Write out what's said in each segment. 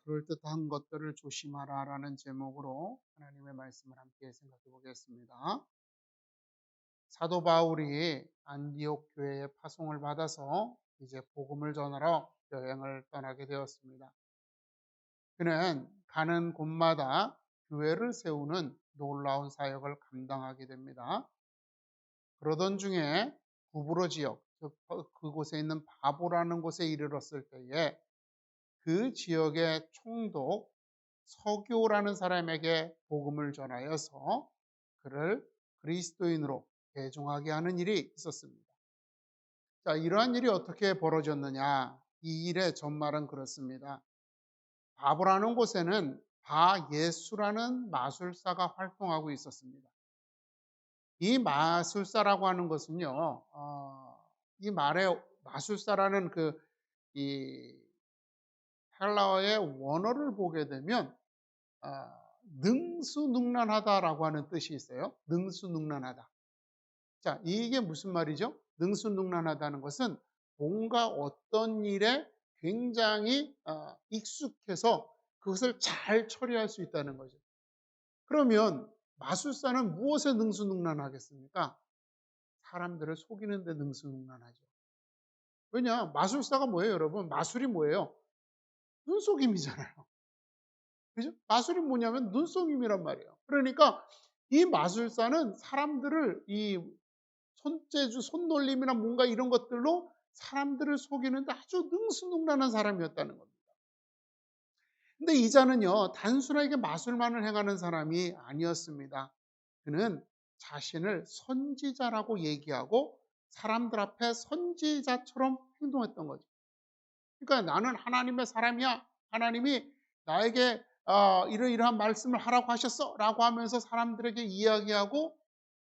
그럴듯한 것들을 조심하라라는 제목으로 하나님의 말씀을 함께 생각해 보겠습니다. 사도 바울이 안디옥 교회의 파송을 받아서 이제 복음을 전하러 여행을 떠나게 되었습니다. 그는 가는 곳마다 교회를 세우는 놀라운 사역을 감당하게 됩니다. 그러던 중에 구브로 지역, 그곳에 있는 바보라는 곳에 이르렀을 때에 그 지역의 총독 서교라는 사람에게 복음을 전하여서 그를 그리스도인으로 개종하게 하는 일이 있었습니다. 자, 이러한 일이 어떻게 벌어졌느냐? 이 일의 전말은 그렇습니다. 바보라는 곳에는 바예수라는 마술사가 활동하고 있었습니다. 이 마술사라고 하는 것은요, 이 말의 마술사라는 이 헬라어의 원어를 보게 되면 능수능란하다라고 하는 뜻이 있어요. 능수능란하다. 자, 이게 무슨 말이죠? 능수능란하다는 것은 뭔가 어떤 일에 굉장히 익숙해서 그것을 잘 처리할 수 있다는 거죠. 그러면 마술사는 무엇에 능수능란하겠습니까? 사람들을 속이는 데 능수능란하죠. 왜냐? 마술사가 뭐예요, 여러분? 마술이 뭐예요? 눈속임이잖아요. 그죠? 마술이 뭐냐면 눈속임이란 말이에요. 그러니까 이 마술사는 사람들을 이 손재주, 손놀림이나 뭔가 이런 것들로 사람들을 속이는데 아주 능수능란한 사람이었다는 겁니다. 근데 이자는요, 단순하게 마술만을 행하는 사람이 아니었습니다. 그는 자신을 선지자라고 얘기하고 사람들 앞에 선지자처럼 행동했던 거죠. 그러니까 나는 하나님의 사람이야. 하나님이 나에게 이러이러한 말씀을 하라고 하셨어. 라고 하면서 사람들에게 이야기하고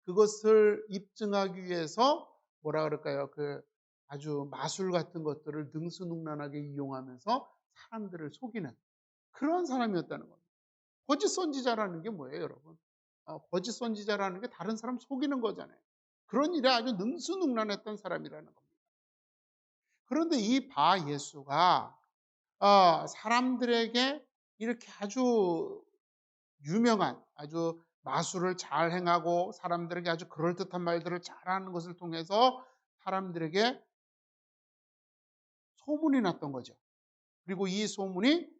그것을 입증하기 위해서 뭐라 그럴까요? 아주 마술 같은 것들을 능수능란하게 이용하면서 사람들을 속이는 그런 사람이었다는 겁니다. 거짓 선지자라는 게 뭐예요, 여러분? 거짓 선지자라는 게 다른 사람 속이는 거잖아요. 그런 일에 아주 능수능란했던 사람이라는 겁니다. 그런데 이 바 예수가 사람들에게 이렇게 아주 유명한 아주 마술을 잘 행하고 사람들에게 아주 그럴듯한 말들을 잘하는 것을 통해서 사람들에게 소문이 났던 거죠. 그리고 이 소문이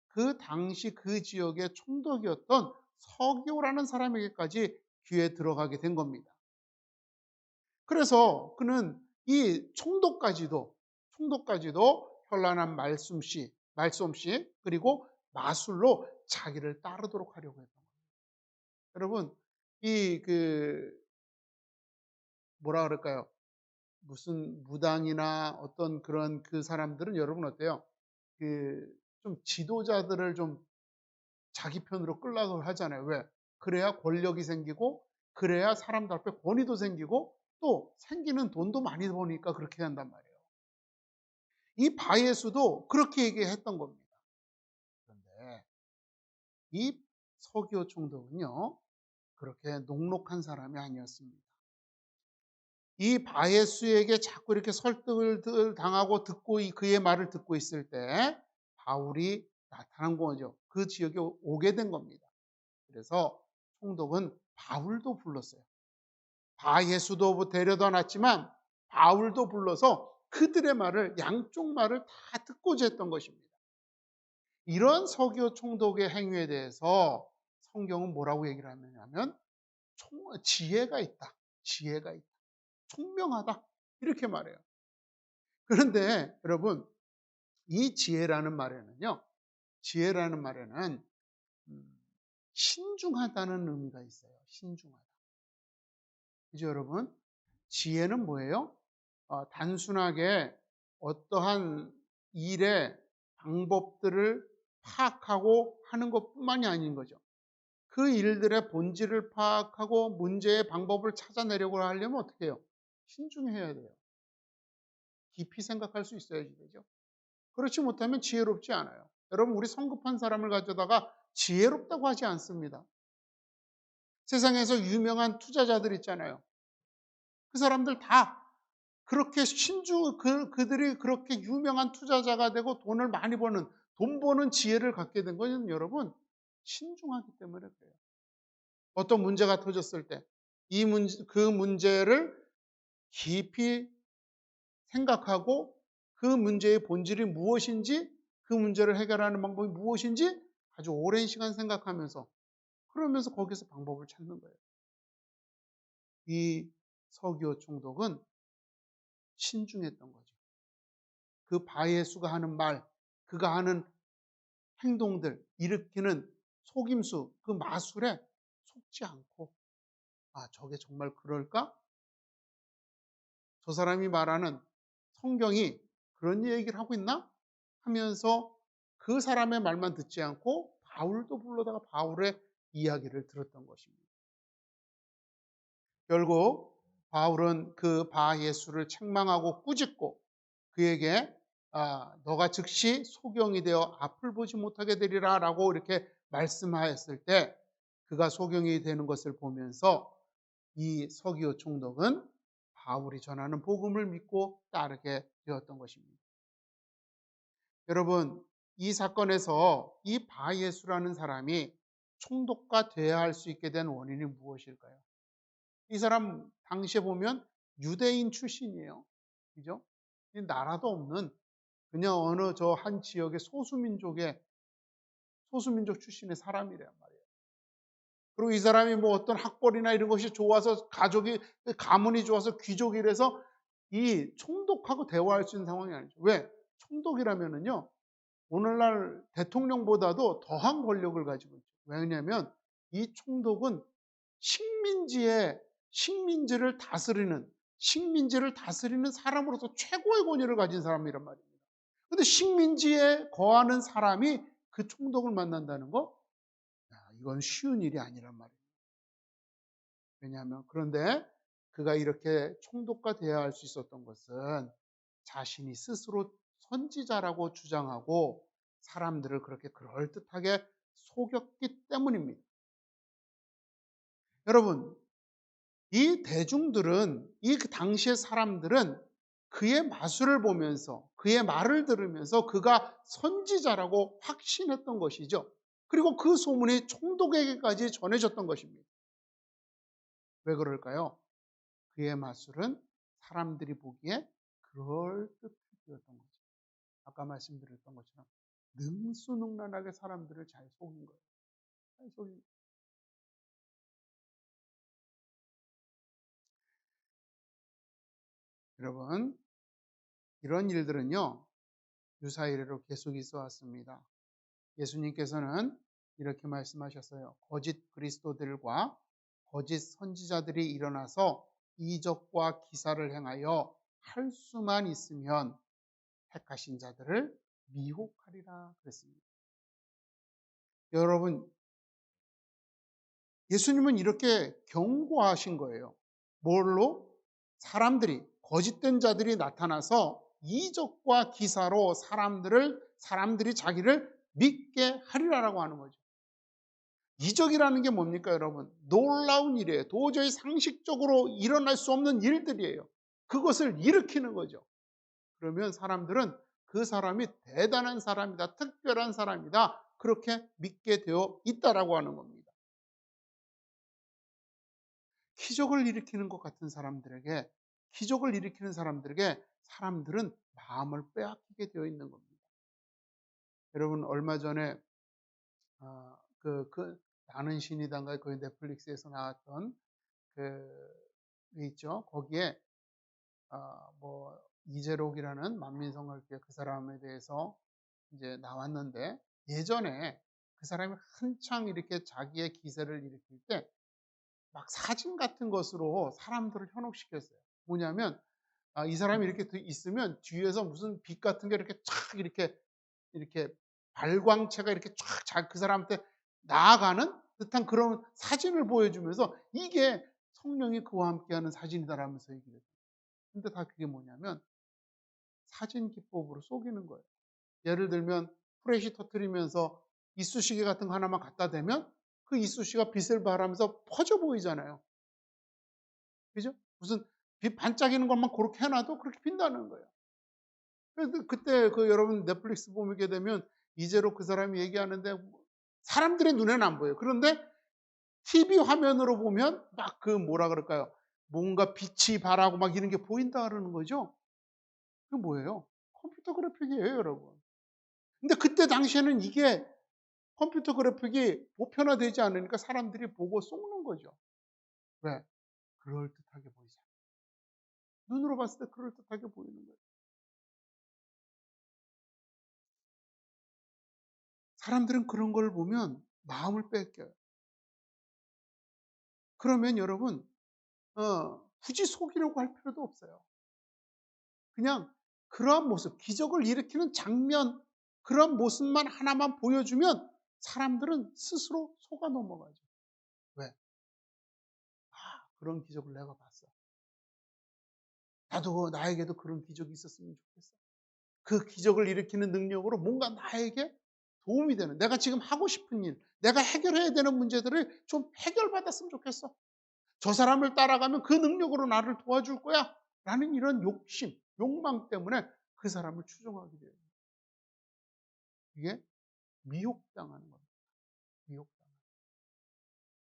그 당시 그 지역의 총독이었던 서기오라는 사람에게까지 귀에 들어가게 된 겁니다. 그래서 그는 이 총독까지도 현란한 말솜씨 그리고 마술로 자기를 따르도록 하려고 했던 거예요. 여러분, 뭐라 그럴까요? 무슨 무당이나 어떤 그런 그 사람들은 여러분 어때요? 좀 지도자들을 좀 자기 편으로 끌려고 하잖아요. 왜? 그래야 권력이 생기고, 그래야 사람들 앞에 권위도 생기고, 또 생기는 돈도 많이 버니까 그렇게 한단 말이에요. 이 바예수도 그렇게 얘기했던 겁니다. 그런데 이 서기오 총독은요, 그렇게 녹록한 사람이 아니었습니다. 이 바예수에게 자꾸 이렇게 설득을 당하고 그의 말을 듣고 있을 때 바울이 나타난 거죠. 그 지역에 오게 된 겁니다. 그래서 총독은 바울도 불렀어요. 바예수도 데려다 놨지만 바울도 불러서 그들의 말을 양쪽 말을 다 듣고자 했던 것입니다. 이런 서기오 총독의 행위에 대해서 성경은 뭐라고 얘기를 하냐면 지혜가 있다. 지혜가 있다. 총명하다. 이렇게 말해요. 그런데 여러분, 이 지혜라는 말에는 신중하다는 의미가 있어요. 신중하다. 그죠, 여러분? 지혜는 뭐예요? 단순하게 어떠한 일의 방법들을 파악하고 하는 것뿐만이 아닌 거죠. 그 일들의 본질을 파악하고 문제의 방법을 찾아내려고 하려면 어떻게 해요? 신중해야 돼요. 깊이 생각할 수 있어야지 되죠. 그렇지 못하면 지혜롭지 않아요. 여러분, 우리 성급한 사람을 가져다가 지혜롭다고 하지 않습니다. 세상에서 유명한 투자자들 있잖아요. 그 사람들 다 그렇게 그들이 그렇게 유명한 투자자가 되고 돈을 많이 버는 돈 버는 지혜를 갖게 된 것은 여러분 신중하기 때문에 그래요. 어떤 문제가 터졌을 때 이 문제 그 문제를 깊이 생각하고 그 문제의 본질이 무엇인지 그 문제를 해결하는 방법이 무엇인지 아주 오랜 시간 생각하면서 그러면서 거기서 방법을 찾는 거예요. 이 서기오 총독은 신중했던 거죠. 그 바예수가 하는 말, 그가 하는 행동들, 일으키는 속임수, 그 마술에 속지 않고 아, 저게 정말 그럴까? 저 사람이 말하는 성경이 그런 얘기를 하고 있나? 하면서 그 사람의 말만 듣지 않고 바울도 불러다가 바울의 이야기를 들었던 것입니다. 결국 바울은 그 바 예수를 책망하고 꾸짖고 그에게 너가 즉시 소경이 되어 앞을 보지 못하게 되리라 라고 이렇게 말씀하였을 때 그가 소경이 되는 것을 보면서 이 서기오 총독은 바울이 전하는 복음을 믿고 따르게 되었던 것입니다. 여러분, 이 사건에서 이 바예수라는 사람이 총독과 대화할 수 있게 된 원인이 무엇일까요? 이 사람 당시에 보면 유대인 출신이에요. 그죠? 나라도 없는 그냥 어느 저 한 지역의 소수민족 출신의 사람이란 말이에요. 그리고 이 사람이 뭐 어떤 학벌이나 이런 것이 좋아서 가문이 좋아서 귀족이라서 이 총독하고 대화할 수 있는 상황이 아니죠. 왜? 총독이라면은요, 오늘날 대통령보다도 더한 권력을 가지고 있죠. 왜냐하면 이 총독은 식민지를 다스리는 사람으로서 최고의 권위를 가진 사람이란 말입니다. 그런데 식민지에 거하는 사람이 그 총독을 만난다는 거, 이건 쉬운 일이 아니란 말이에요. 왜냐하면 그런데 그가 이렇게 총독과 대화할 수 있었던 것은 자신이 스스로 선지자라고 주장하고 사람들을 그렇게 그럴듯하게 속였기 때문입니다. 여러분, 이 대중들은 이 당시의 사람들은 그의 마술을 보면서 그의 말을 들으면서 그가 선지자라고 확신했던 것이죠. 그리고 그 소문이 총독에게까지 전해졌던 것입니다. 왜 그럴까요? 그의 마술은 사람들이 보기에 그럴듯했던 거죠. 아까 말씀드렸던 것처럼 능수능란하게 사람들을 잘 속인 거예요. 잘 속인. 여러분, 이런 일들은요, 유사이래로 계속 있어 왔습니다. 예수님께서는 이렇게 말씀하셨어요. 거짓 그리스도들과 거짓 선지자들이 일어나서 이적과 기사를 행하여 할 수만 있으면 택하신 자들을 미혹하리라 그랬습니다. 여러분, 예수님은 이렇게 경고하신 거예요. 뭘로? 거짓된 자들이 나타나서 이적과 기사로 사람들이 자기를 믿게 하리라라고 하는 거죠. 이적이라는 게 뭡니까, 여러분? 놀라운 일이에요. 도저히 상식적으로 일어날 수 없는 일들이에요. 그것을 일으키는 거죠. 그러면 사람들은 그 사람이 대단한 사람이다, 특별한 사람이다, 그렇게 믿게 되어 있다라고 하는 겁니다. 기적을 일으키는 사람들에게 사람들은 마음을 빼앗기게 되어 있는 겁니다. 여러분, 얼마 전에 나는 신이단가 그 넷플릭스에서 나왔던 있죠. 거기에 뭐 이재록이라는 만민성결교회 그 사람에 대해서 이제 나왔는데 예전에 그 사람이 한창 이렇게 자기의 기세를 일으킬 때 막 사진 같은 것으로 사람들을 현혹시켰어요. 뭐냐면 이 사람이 이렇게 있으면 뒤에서 무슨 빛 같은 게 이렇게 촥 이렇게 발광체가 이렇게 쫙 그 사람한테 나아가는 듯한 그런 사진을 보여주면서 이게 성령이 그와 함께하는 사진이다라면서 얘기를 했어요. 근데 다 그게 뭐냐면 사진 기법으로 속이는 거예요. 예를 들면 프레시 터트리면서 이쑤시개 같은 거 하나만 갖다 대면 그 이쑤시개가 빛을 발하면서 퍼져 보이잖아요. 그죠? 무슨 빛 반짝이는 것만 그렇게 해놔도 그렇게 핀다는 거예요. 그래서 그때 여러분 넷플릭스 보게 되면 이제로 그 사람이 얘기하는데 사람들의 눈에는 안 보여요. 그런데 TV 화면으로 보면 막 그 뭐라 그럴까요? 뭔가 빛이 발하고 막 이런 게 보인다 그러는 거죠. 그게 뭐예요? 컴퓨터 그래픽이에요, 여러분. 근데 그때 당시에는 이게 컴퓨터 그래픽이 보편화되지 않으니까 사람들이 보고 속는 거죠. 왜? 그럴듯하게 보이잖아요. 눈으로 봤을 때 그럴듯하게 보이는 거예요. 사람들은 그런 걸 보면 마음을 뺏겨요. 그러면 여러분, 굳이 속이려고 할 필요도 없어요. 그냥 그러한 모습, 기적을 일으키는 장면, 그런 모습만 하나만 보여주면 사람들은 스스로 속아 넘어가죠. 왜? 그런 기적을 내가 봤어. 나도 나에게도 그런 기적이 있었으면 좋겠어. 그 기적을 일으키는 능력으로 뭔가 나에게 도움이 되는, 내가 지금 하고 싶은 일, 내가 해결해야 되는 문제들을 좀 해결받았으면 좋겠어. 저 사람을 따라가면 그 능력으로 나를 도와줄 거야. 라는 이런 욕심, 욕망 때문에 그 사람을 추종하게 돼요. 이게 미혹당하는 겁니다. 미혹당하는.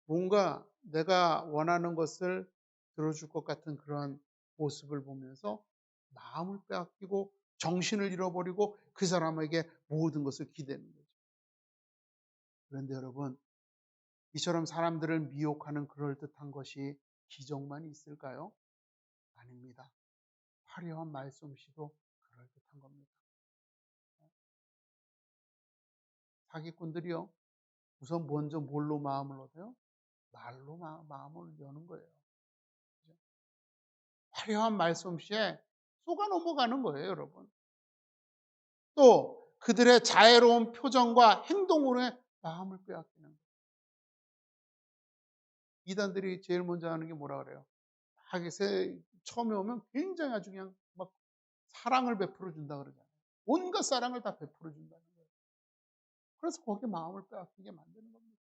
뭔가 내가 원하는 것을 들어줄 것 같은 그런 모습을 보면서 마음을 빼앗기고 정신을 잃어버리고 그 사람에게 모든 것을 기대는 거죠. 그런데 여러분, 이처럼 사람들을 미혹하는 그럴듯한 것이 기적만 있을까요? 아닙니다. 화려한 말솜씨도 그럴듯한 겁니다. 사기꾼들이요, 우선 먼저 뭘로 마음을 얻어요? 말로 마음을 여는 거예요. 그죠? 화려한 말솜씨에 속아 넘어가는 거예요, 여러분. 또 그들의 자애로운 표정과 행동으로 마음을 빼앗기는 거예요. 이단들이 제일 먼저 하는 게 뭐라 그래요? 처음에 오면 굉장히 아주 그냥 막 사랑을 베풀어 준다 그러잖아요. 온갖 사랑을 다 베풀어 준다는 거예요. 그래서 거기에 마음을 빼앗기게 만드는 겁니다.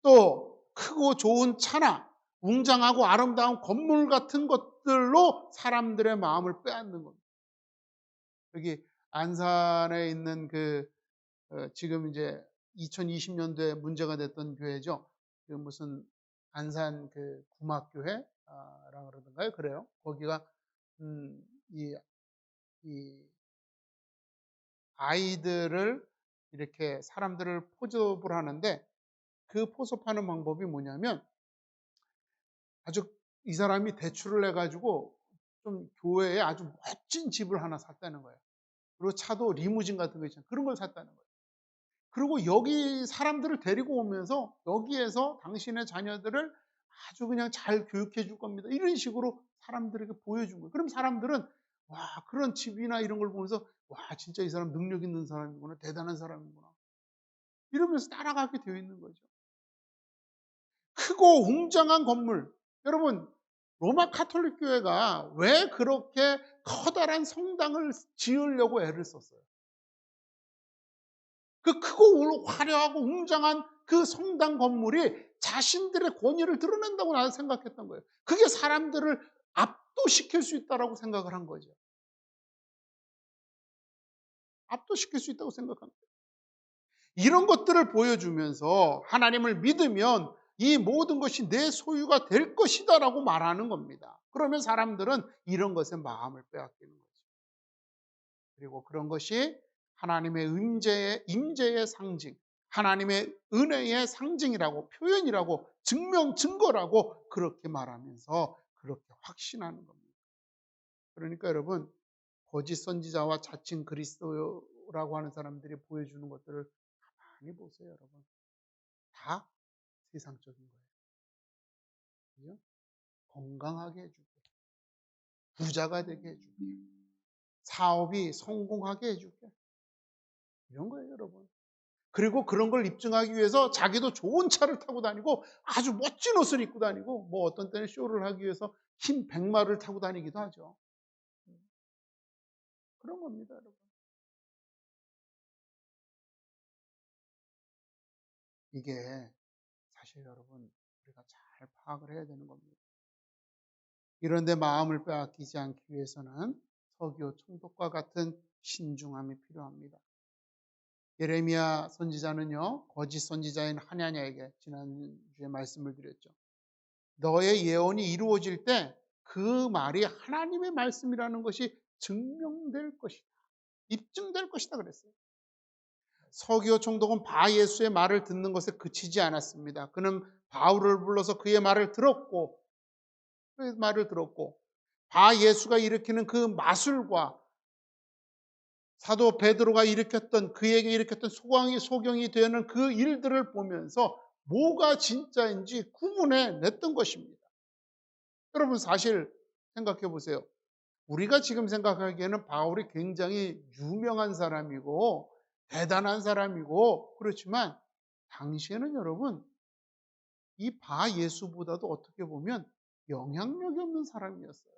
또 크고 좋은 차나 웅장하고 아름다운 건물 같은 것들로 사람들의 마음을 빼앗는 겁니다. 여기 안산에 있는 지금 이제 2020년도에 문제가 됐던 교회죠. 그 무슨 안산 그 구막교회라 그러던가요? 그래요. 거기가 음, 이, 이 아이들을 이렇게 사람들을 포섭을 하는데 그 포섭하는 방법이 뭐냐면 아주 이 사람이 대출을 해가지고 좀 교회에 아주 멋진 집을 하나 샀다는 거예요. 그리고 차도 리무진 같은 거 있잖아요. 그런 걸 샀다는 거예요. 그리고 여기 사람들을 데리고 오면서 여기에서 당신의 자녀들을 아주 그냥 잘 교육해 줄 겁니다. 이런 식으로 사람들에게 보여준 거예요. 그럼 사람들은 와, 그런 집이나 이런 걸 보면서 와, 진짜 이 사람 능력 있는 사람이구나. 대단한 사람이구나. 이러면서 따라가게 되어 있는 거죠. 크고 웅장한 건물. 여러분, 로마 카톨릭 교회가 왜 그렇게 커다란 성당을 지으려고 애를 썼어요? 그 크고 화려하고 웅장한 그 성당 건물이 자신들의 권위를 드러낸다고 나는 생각했던 거예요. 그게 사람들을 압도시킬 수 있다고 생각을 한 거죠. 압도시킬 수 있다고 생각한 거예요. 이런 것들을 보여주면서 하나님을 믿으면 이 모든 것이 내 소유가 될 것이다라고 말하는 겁니다. 그러면 사람들은 이런 것에 마음을 빼앗기는 거죠. 그리고 그런 것이 하나님의 임재의 상징, 하나님의 은혜의 상징이라고, 표현이라고, 증거라고 그렇게 말하면서 그렇게 확신하는 겁니다. 그러니까 여러분, 거짓 선지자와 자칭 그리스도라고 하는 사람들이 보여주는 것들을 가만히 보세요, 여러분. 다 세상적인 거예요. 그죠? 건강하게 해줄게. 부자가 되게 해줄게. 사업이 성공하게 해줄게. 이런 거예요, 여러분. 그리고 그런 걸 입증하기 위해서 자기도 좋은 차를 타고 다니고 아주 멋진 옷을 입고 다니고 뭐 어떤 때는 쇼를 하기 위해서 흰 백마를 타고 다니기도 하죠. 그런 겁니다, 여러분. 이게 사실 여러분 우리가 잘 파악을 해야 되는 겁니다. 이런데 마음을 빼앗기지 않기 위해서는 서기오 총독과 같은 신중함이 필요합니다. 예레미야 선지자는요, 거짓 선지자인 하냐냐에게 지난주에 말씀을 드렸죠. 너의 예언이 이루어질 때 그 말이 하나님의 말씀이라는 것이 증명될 것이다. 입증될 것이다 그랬어요. 서기오 총독은 바 예수의 말을 듣는 것에 그치지 않았습니다. 그는 바울을 불러서 그의 말을 들었고, 바 예수가 일으키는 그 마술과 사도 베드로가 일으켰던, 그에게 일으켰던 소경이 되는 그 일들을 보면서 뭐가 진짜인지 구분해 냈던 것입니다. 여러분, 사실 생각해 보세요. 우리가 지금 생각하기에는 바울이 굉장히 유명한 사람이고 대단한 사람이고 그렇지만 당시에는 여러분, 이 바 예수보다도 어떻게 보면 영향력이 없는 사람이었어요.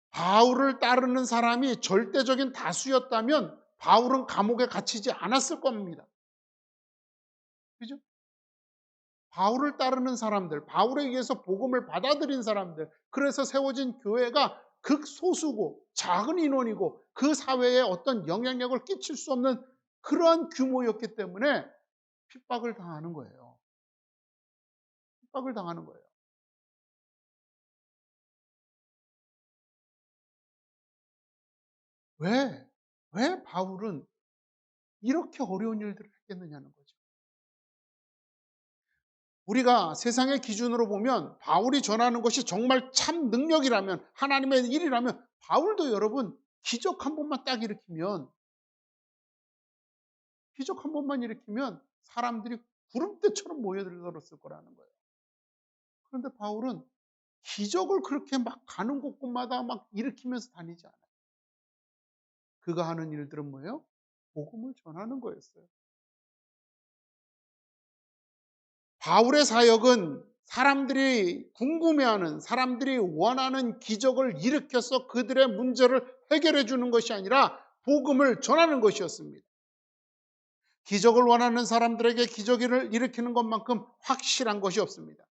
바울을 따르는 사람이 절대적인 다수였다면 바울은 감옥에 갇히지 않았을 겁니다. 그죠? 바울을 따르는 사람들, 바울에 의해서 복음을 받아들인 사람들, 그래서 세워진 교회가 극소수고 작은 인원이고 그 사회에 어떤 영향력을 끼칠 수 없는 그러한 규모였기 때문에 핍박을 당하는 거예요. 핍박을 당하는 거예요. 왜? 왜 바울은 이렇게 어려운 일들을 했겠느냐는 거죠. 우리가 세상의 기준으로 보면 바울이 전하는 것이 정말 참 능력이라면, 하나님의 일이라면, 바울도 여러분 기적 한 번만 딱 일으키면, 기적 한 번만 일으키면 사람들이 구름대처럼 모여들었을 거라는 거예요. 그런데 바울은 기적을 그렇게 막 가는 곳곳마다 막 일으키면서 다니지 않아요. 그가 하는 일들은 뭐예요? 복음을 전하는 거였어요. 바울의 사역은 사람들이 궁금해하는, 사람들이 원하는 기적을 일으켜서 그들의 문제를 해결해 주는 것이 아니라 복음을 전하는 것이었습니다. 기적을 원하는 사람들에게 기적을 일으키는 것만큼 확실한 것이 없습니다.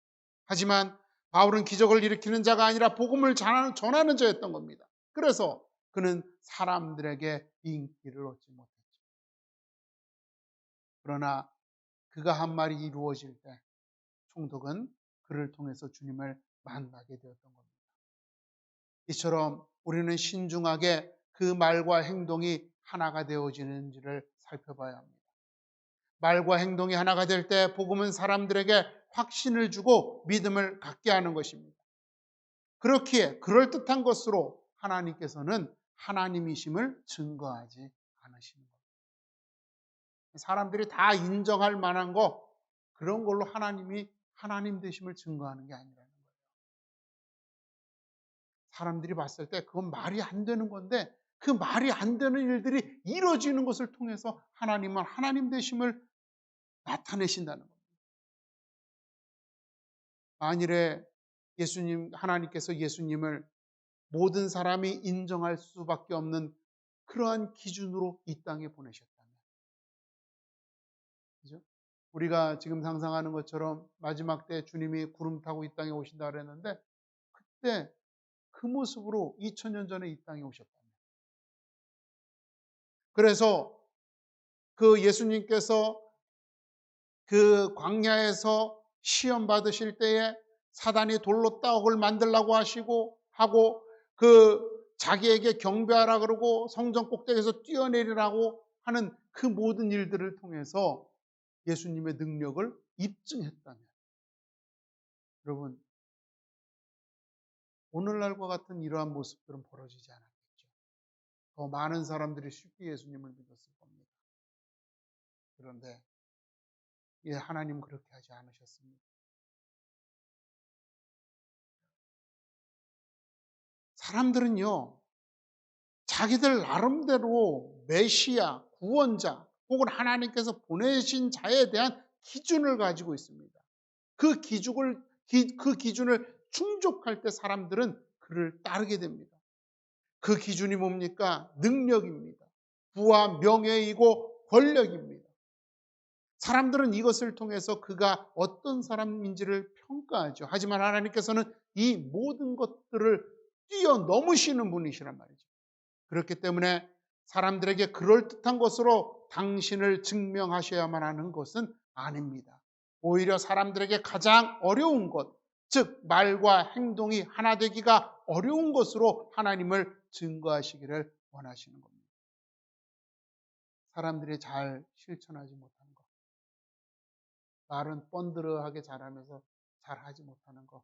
하지만 바울은 기적을 일으키는 자가 아니라 복음을 전하는 자였던 겁니다. 그래서 그는 사람들에게 인기를 얻지 못했죠. 그러나 그가 한 말이 이루어질 때 총독은 그를 통해서 주님을 만나게 되었던 겁니다. 이처럼 우리는 신중하게 그 말과 행동이 하나가 되어지는지를 살펴봐야 합니다. 말과 행동이 하나가 될 때 복음은 사람들에게 확신을 주고 믿음을 갖게 하는 것입니다. 그렇기에 그럴듯한 것으로 하나님께서는 하나님이심을 증거하지 않으시는 겁니다. 사람들이 다 인정할 만한 거, 그런 걸로 하나님이 하나님 되심을 증거하는 게 아니라는 거예요. 사람들이 봤을 때 그건 말이 안 되는 건데 그 말이 안 되는 일들이 이루어지는 것을 통해서 하나님은 하나님 되심을 나타내신다는 겁니다. 만일에 하나님께서 예수님을 모든 사람이 인정할 수밖에 없는 그러한 기준으로 이 땅에 보내셨다면, 그죠? 우리가 지금 상상하는 것처럼 마지막 때 주님이 구름 타고 이 땅에 오신다 그랬는데 그때 그 모습으로 2000년 전에 이 땅에 오셨다면, 그래서 그 예수님께서 그 광야에서 시험 받으실 때에 사단이 돌로 떡을 만들라고 하고 그 자기에게 경배하라 그러고 성전 꼭대기에서 뛰어내리라고 하는 그 모든 일들을 통해서 예수님의 능력을 입증했다면, 여러분 오늘날과 같은 이러한 모습들은 벌어지지 않았겠죠. 더 많은 사람들이 쉽게 예수님을 믿었을 겁니다. 그런데 하나님은 그렇게 하지 않으셨습니다. 사람들은요, 자기들 나름대로 메시아, 구원자 혹은 하나님께서 보내신 자에 대한 기준을 가지고 있습니다. 그 기준을 충족할 때 사람들은 그를 따르게 됩니다. 그 기준이 뭡니까? 능력입니다. 부와 명예이고 권력입니다. 사람들은 이것을 통해서 그가 어떤 사람인지를 평가하죠. 하지만 하나님께서는 이 모든 것들을 뛰어넘으시는 분이시란 말이죠. 그렇기 때문에 사람들에게 그럴듯한 것으로 당신을 증명하셔야만 하는 것은 아닙니다. 오히려 사람들에게 가장 어려운 것, 즉 말과 행동이 하나 되기가 어려운 것으로 하나님을 증거하시기를 원하시는 겁니다. 사람들이 잘 실천하지 못하는 것, 말은 뻔드르하게 잘하면서 잘하지 못하는 것,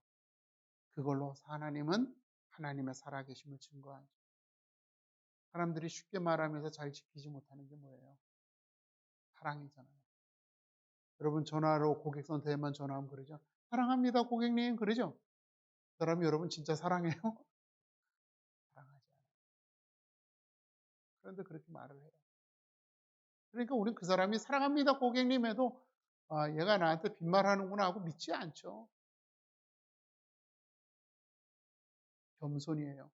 그걸로 하나님은 하나님의 살아계심을 증거하죠. 사람들이 쉽게 말하면서 잘 지키지 못하는 게 뭐예요? 사랑이잖아요. 여러분 전화로 고객센터에만 전화하면 그러죠. 사랑합니다 고객님 그러죠. 그 사람이 여러분 진짜 사랑해요? 사랑하지 않아요. 그런데 그렇게 말을 해요. 그러니까 우리는 그 사람이 사랑합니다 고객님 해도 아, 얘가 나한테 빈말하는구나 하고 믿지 않죠. 겸손이에요.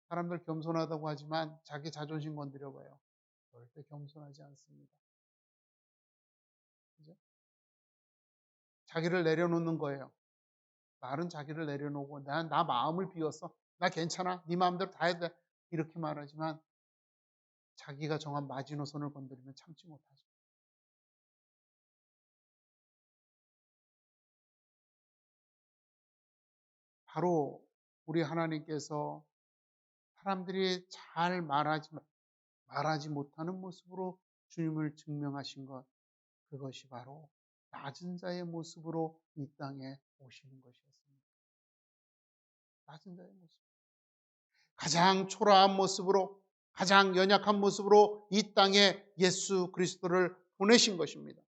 사람들 겸손하다고 하지만 자기 자존심 건드려 봐요. 절대 겸손하지 않습니다. 그죠? 자기를 내려놓는 거예요. 말은 자기를 내려놓고 나 마음을 비웠어. 나 괜찮아. 네 마음대로 다 해도 돼. 이렇게 말하지만 자기가 정한 마지노선을 건드리면 참지 못하죠. 바로 우리 하나님께서 사람들이 잘 말하지 못하는 모습으로 주님을 증명하신 것, 그것이 바로 낮은 자의 모습으로 이 땅에 오시는 것이었습니다. 낮은 자의 모습. 가장 초라한 모습으로, 가장 연약한 모습으로 이 땅에 예수 그리스도를 보내신 것입니다.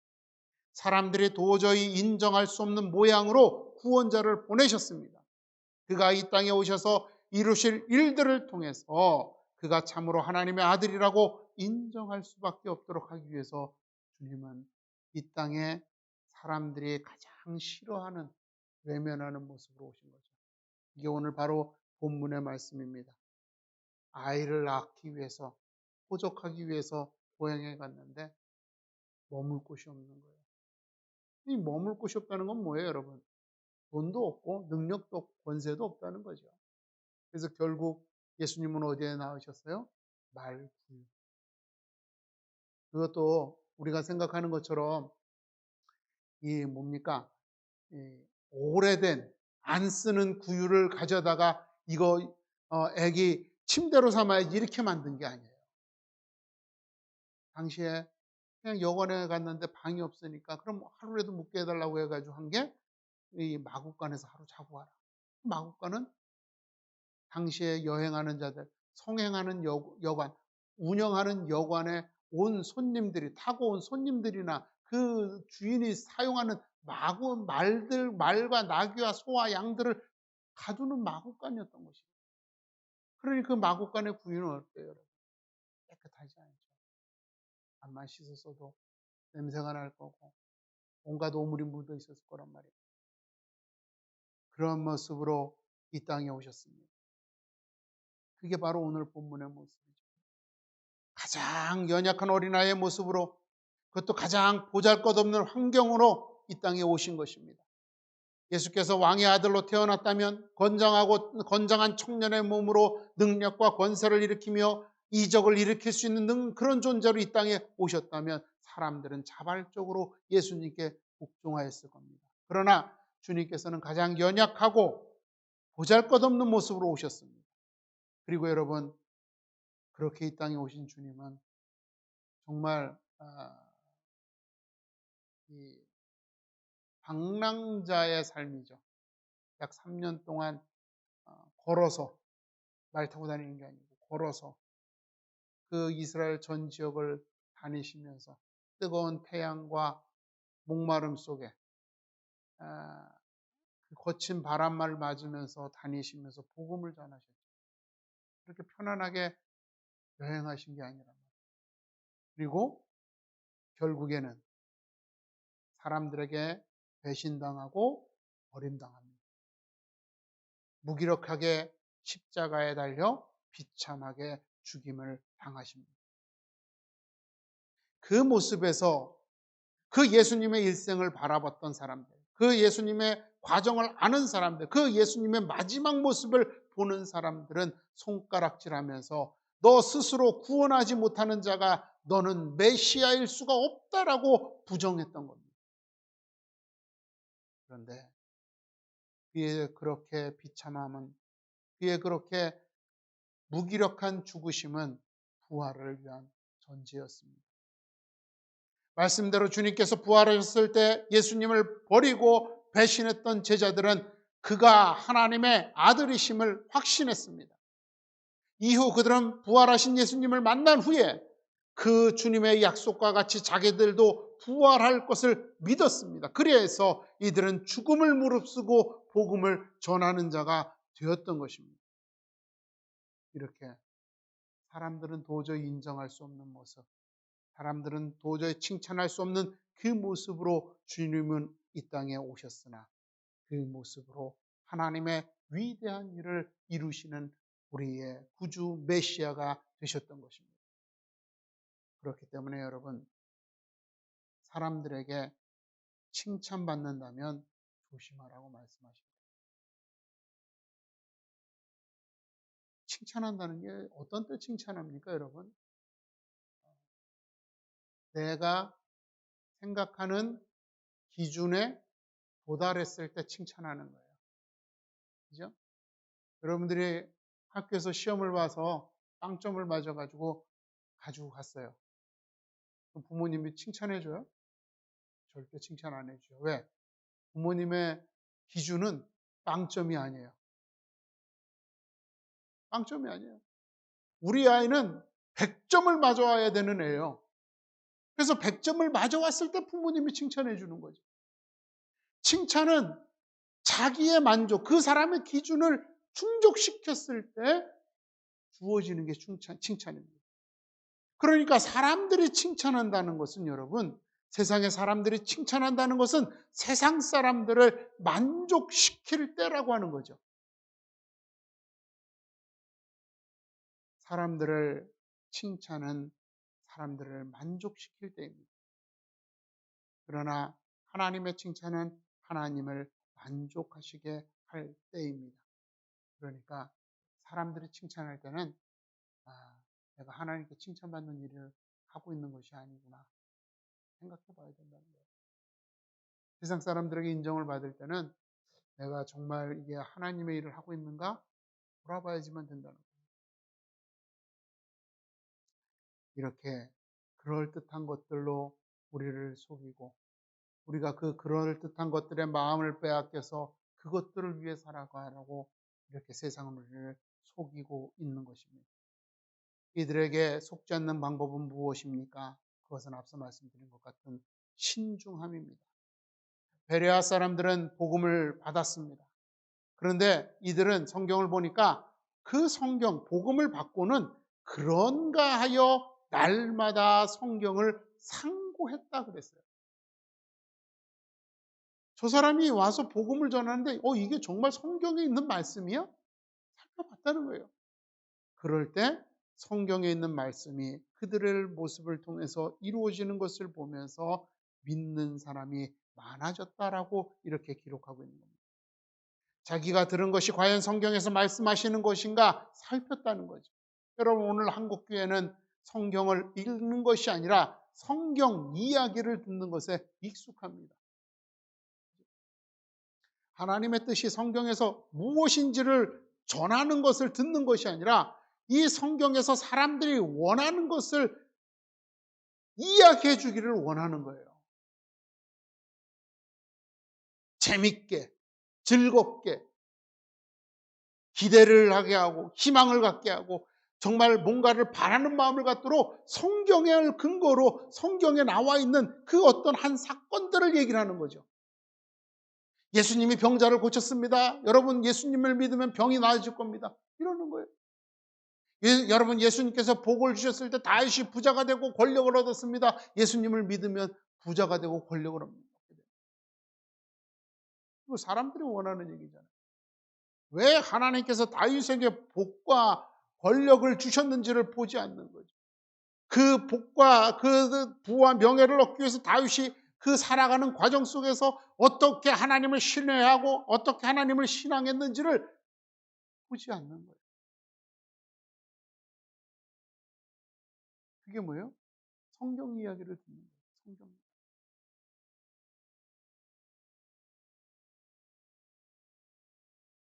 사람들이 도저히 인정할 수 없는 모양으로 구원자를 보내셨습니다. 그가 이 땅에 오셔서 이루실 일들을 통해서 그가 참으로 하나님의 아들이라고 인정할 수밖에 없도록 하기 위해서 주님은 이 땅에 사람들이 가장 싫어하는 외면하는 모습으로 오신 거죠. 이게 오늘 바로 본문의 말씀입니다. 아이를 낳기 위해서, 호적하기 위해서 고향에 갔는데 머물 곳이 없는 거예요. 이 머물 곳이 없다는 건 뭐예요, 여러분? 돈도 없고 능력도 없고 권세도 없다는 거죠. 그래서 결국 예수님은 어디에 나오셨어요? 말구. 그것도 우리가 생각하는 것처럼 이 뭡니까? 이 오래된 안 쓰는 구유를 가져다가 이거 애기 침대로 삼아야지 이렇게 만든 게 아니에요. 당시에 그냥 여관에 갔는데 방이 없으니까 그럼 하루라도 묵게 해달라고 해가지고 한 게 이 마국간에서 하루 자고 와라. 마국간은 당시에 여행하는 자들, 성행하는 여관, 운영하는 여관에 온 손님들이, 타고 온 손님들이나 그 주인이 사용하는 말과 나귀와 소와 양들을 가두는 마국간이었던 것이죠. 그러니 그 마국간의 구유는 어때요, 여러분? 깨끗하지 않죠. 밥만 씻었어도 냄새가 날 거고, 온갖 오물이 묻어 있었을 거란 말이에요. 그런 모습으로 이 땅에 오셨습니다. 그게 바로 오늘 본문의 모습이죠. 가장 연약한 어린아이의 모습으로, 그것도 가장 보잘것없는 환경으로 이 땅에 오신 것입니다. 예수께서 왕의 아들로 태어났다면 건장한 청년의 몸으로 능력과 권세를 일으키며 이적을 일으킬 수 있는 그런 존재로 이 땅에 오셨다면 사람들은 자발적으로 예수님께 복종하였을 겁니다. 그러나 주님께서는 가장 연약하고 보잘것없는 모습으로 오셨습니다. 그리고 여러분, 그렇게 이 땅에 오신 주님은 정말 이 방랑자의 삶이죠. 약 3년 동안 걸어서, 말 타고 다니는 게 아니고 걸어서 그 이스라엘 전 지역을 다니시면서 뜨거운 태양과 목마름 속에 그 거친 바람을 맞으면서 다니시면서 복음을 전하셨죠. 그렇게 편안하게 여행하신 게 아니란 말이에요. 그리고 결국에는 사람들에게 배신당하고 버림당합니다. 무기력하게 십자가에 달려 비참하게 죽임을 당하십니다. 그 모습에서 그 예수님의 일생을 바라봤던 사람들, 그 예수님의 과정을 아는 사람들, 그 예수님의 마지막 모습을 보는 사람들은 손가락질하면서 너 스스로 구원하지 못하는 자가 너는 메시아일 수가 없다라고 부정했던 겁니다. 그런데 그의 그렇게 비참함은, 그의 그렇게 무기력한 죽으심은 부활을 위한 전제였습니다. 말씀대로 주님께서 부활하셨을 때 예수님을 버리고 배신했던 제자들은 그가 하나님의 아들이심을 확신했습니다. 이후 그들은 부활하신 예수님을 만난 후에 그 주님의 약속과 같이 자기들도 부활할 것을 믿었습니다. 그래서 이들은 죽음을 무릅쓰고 복음을 전하는 자가 되었던 것입니다. 이렇게 사람들은 도저히 인정할 수 없는 모습, 사람들은 도저히 칭찬할 수 없는 그 모습으로 주님은 이 땅에 오셨으나 그 모습으로 하나님의 위대한 일을 이루시는 우리의 구주 메시아가 되셨던 것입니다. 그렇기 때문에 여러분, 사람들에게 칭찬받는다면 조심하라고 말씀하십니다. 칭찬한다는 게 어떤 때 칭찬합니까, 여러분? 내가 생각하는 기준에 도달했을 때 칭찬하는 거예요. 그죠? 여러분들이 학교에서 시험을 봐서 빵점을 맞아가지고 가지고 갔어요. 그럼 부모님이 칭찬해줘요? 절대 칭찬 안 해줘요. 왜? 부모님의 기준은 빵점이 아니에요. 빵점이 아니에요. 우리 아이는 100점을 맞아와야 되는 애예요. 그래서 100점을 맞아왔을 때 부모님이 칭찬해 주는 거죠. 칭찬은 자기의 만족, 그 사람의 기준을 충족시켰을 때 주어지는 게 칭찬입니다. 그러니까 사람들이 칭찬한다는 것은 여러분, 세상의 사람들이 칭찬한다는 것은 세상 사람들을 만족시킬 때라고 하는 거죠. 사람들을 칭찬은 사람들을 만족시킬 때입니다. 그러나 하나님의 칭찬은 하나님을 만족하시게 할 때입니다. 그러니까 사람들이 칭찬할 때는 내가 하나님께 칭찬받는 일을 하고 있는 것이 아니구나 생각해 봐야 된다는 거예요. 세상 사람들에게 인정을 받을 때는 내가 정말 이게 하나님의 일을 하고 있는가 돌아봐야지만 된다는 거예요. 이렇게 그럴듯한 것들로 우리를 속이고 우리가 그 그럴듯한 것들의 마음을 빼앗겨서 그것들을 위해 살아가라고 이렇게 세상을 우리를 속이고 있는 것입니다. 이들에게 속지 않는 방법은 무엇입니까? 그것은 앞서 말씀드린 것 같은 신중함입니다. 베레아 사람들은 복음을 받았습니다. 그런데 이들은 성경을 보니까 그 성경, 복음을 받고는 그런가 하여 날마다 성경을 상고했다 그랬어요. 저 사람이 와서 복음을 전하는데 이게 정말 성경에 있는 말씀이야? 살펴봤다는 거예요. 그럴 때 성경에 있는 말씀이 그들의 모습을 통해서 이루어지는 것을 보면서 믿는 사람이 많아졌다라고 이렇게 기록하고 있는 겁니다. 자기가 들은 것이 과연 성경에서 말씀하시는 것인가 살폈다는 거죠. 여러분, 오늘 한국교회는 성경을 읽는 것이 아니라 성경 이야기를 듣는 것에 익숙합니다. 하나님의 뜻이 성경에서 무엇인지를 전하는 것을 듣는 것이 아니라 이 성경에서 사람들이 원하는 것을 이야기해 주기를 원하는 거예요. 재밌게, 즐겁게, 기대를 하게 하고 희망을 갖게 하고 정말 뭔가를 바라는 마음을 갖도록 성경을 근거로 성경에 나와 있는 그 어떤 한 사건들을 얘기를 하는 거죠. 예수님이 병자를 고쳤습니다. 여러분, 예수님을 믿으면 병이 나아질 겁니다. 이러는 거예요. 여러분, 예수님께서 복을 주셨을 때 다윗이 부자가 되고 권력을 얻었습니다. 예수님을 믿으면 부자가 되고 권력을 얻게 돼요. 이거 사람들이 원하는 얘기잖아요. 왜 하나님께서 다윗에게 복과 권력을 주셨는지를 보지 않는 거죠. 그 복과 그 부와 명예를 얻기 위해서 다윗이 그 살아가는 과정 속에서 어떻게 하나님을 신뢰하고 어떻게 하나님을 신앙했는지를 보지 않는 거예요. 그게 뭐예요? 성경 이야기를 듣는 거예요. 성경.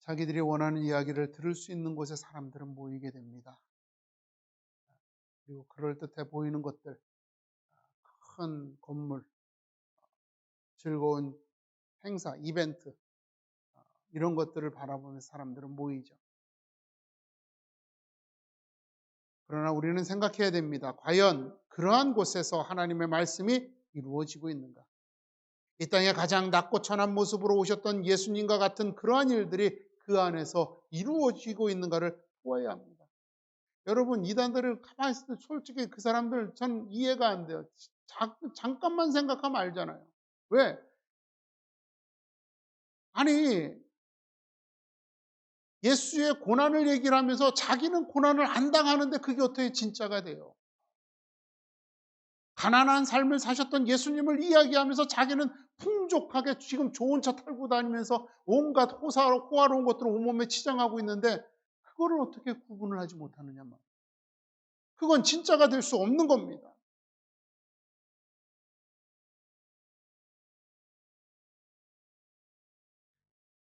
자기들이 원하는 이야기를 들을 수 있는 곳에 사람들은 모이게 됩니다. 그리고 그럴듯해 보이는 것들, 큰 건물, 즐거운 행사, 이벤트, 이런 것들을 바라보면서 사람들은 모이죠. 그러나 우리는 생각해야 됩니다. 과연 그러한 곳에서 하나님의 말씀이 이루어지고 있는가? 이 땅에 가장 낮고 천한 모습으로 오셨던 예수님과 같은 그러한 일들이 그 안에서 이루어지고 있는가를 보아야 합니다. 여러분, 이단들을 가만히 있을 때 솔직히 그 사람들 전 이해가 안 돼요. 잠깐만 생각하면 알잖아요. 왜? 아니, 예수의 고난을 얘기를 하면서 자기는 고난을 안 당하는데 그게 어떻게 진짜가 돼요? 가난한 삶을 사셨던 예수님을 이야기하면서 자기는 풍족하게 지금 좋은 차 타고 다니면서 온갖 호화로운 것들을 온몸에 치장하고 있는데 그거를 어떻게 구분을 하지 못하느냐 말이에요. 그건 진짜가 될 수 없는 겁니다.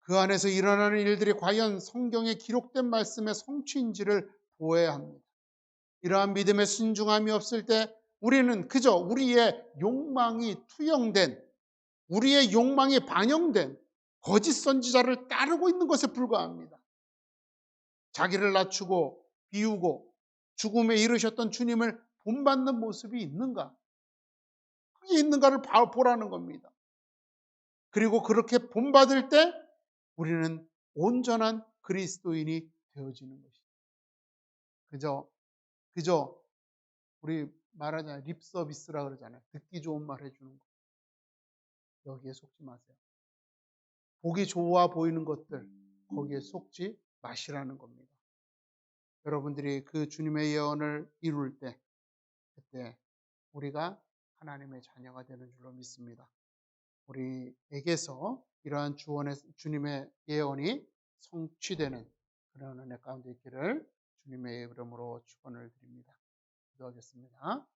그 안에서 일어나는 일들이 과연 성경에 기록된 말씀의 성취인지를 보아야 합니다. 이러한 믿음의 순종함이 없을 때 우리는 그저 우리의 욕망이 투영된, 우리의 욕망이 반영된 거짓 선지자를 따르고 있는 것에 불과합니다. 자기를 낮추고 비우고 죽음에 이르셨던 주님을 본받는 모습이 있는가? 그게 있는가를 보라는 겁니다. 그리고 그렇게 본받을 때 우리는 온전한 그리스도인이 되어지는 것이죠. 그저 우리 말하자면 립 서비스라 그러잖아요. 듣기 좋은 말 해주는 거. 여기에 속지 마세요. 보기 좋아 보이는 것들 거기에 속지 마시라는 겁니다. 여러분들이 그 주님의 예언을 이룰 때 그때 우리가 하나님의 자녀가 되는 줄로 믿습니다. 우리에게서 이러한 주님의 예언이 성취되는 그런 은혜 가운데 있기를 주님의 이름으로 축원을 드립니다. 기도하겠습니다.